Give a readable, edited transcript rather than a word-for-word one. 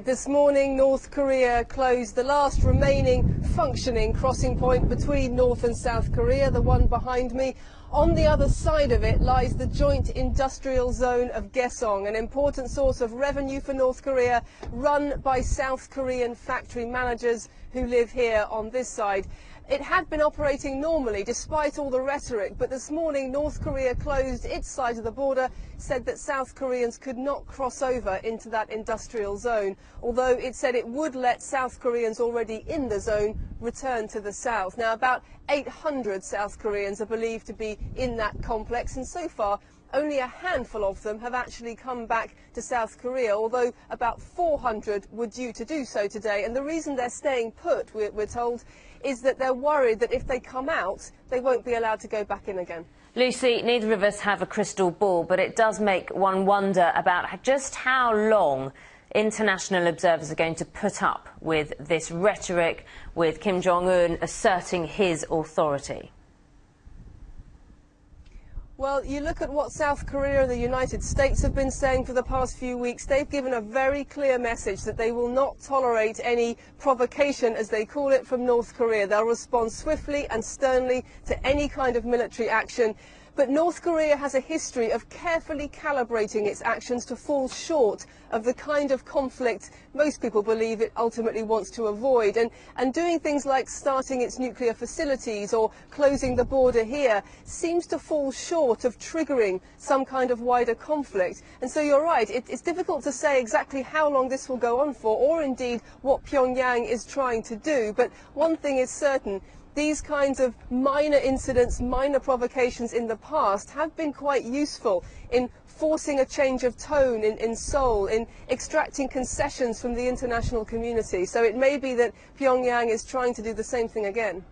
This morning, North Korea closed the last remaining functioning crossing point between North and South Korea, the one behind me. On the other side of it lies the joint industrial zone of Kaesong, an important source of revenue for North Korea, run by South Korean factory managers who live here on this side. It had been operating normally despite all the rhetoric, but this morning North Korea closed its side of the border, said that South Koreans could not cross over into that industrial zone, although it said it would let South Koreans already in the zone return to the south. Now, about 800 South Koreans are believed to be in that complex, and so far only a handful of them have actually come back to South Korea, although about 400 were due to do so today. And the reason they're staying put, we're told, is that they're worried that if they come out, they won't be allowed to go back in again. Lucy, neither of us have a crystal ball, but it does make one wonder about just how long international observers are going to put up with this rhetoric, with Kim Jong-un asserting his authority. Well, you look at what South Korea and the United States have been saying for the past few weeks. They've given a very clear message that they will not tolerate any provocation, as they call it, from North Korea. They'll respond swiftly and sternly to any kind of military action. But North Korea has a history of carefully calibrating its actions to fall short of the kind of conflict most people believe it ultimately wants to avoid. And doing things like starting its nuclear facilities or closing the border here seems to fall short of triggering some kind of wider conflict. And so you're right, it's difficult to say exactly how long this will go on for, or indeed what Pyongyang is trying to do. But one thing is certain: these kinds of minor incidents, minor provocations in the past have been quite useful in forcing a change of tone in Seoul, in extracting concessions from the international community. So it may be that Pyongyang is trying to do the same thing again.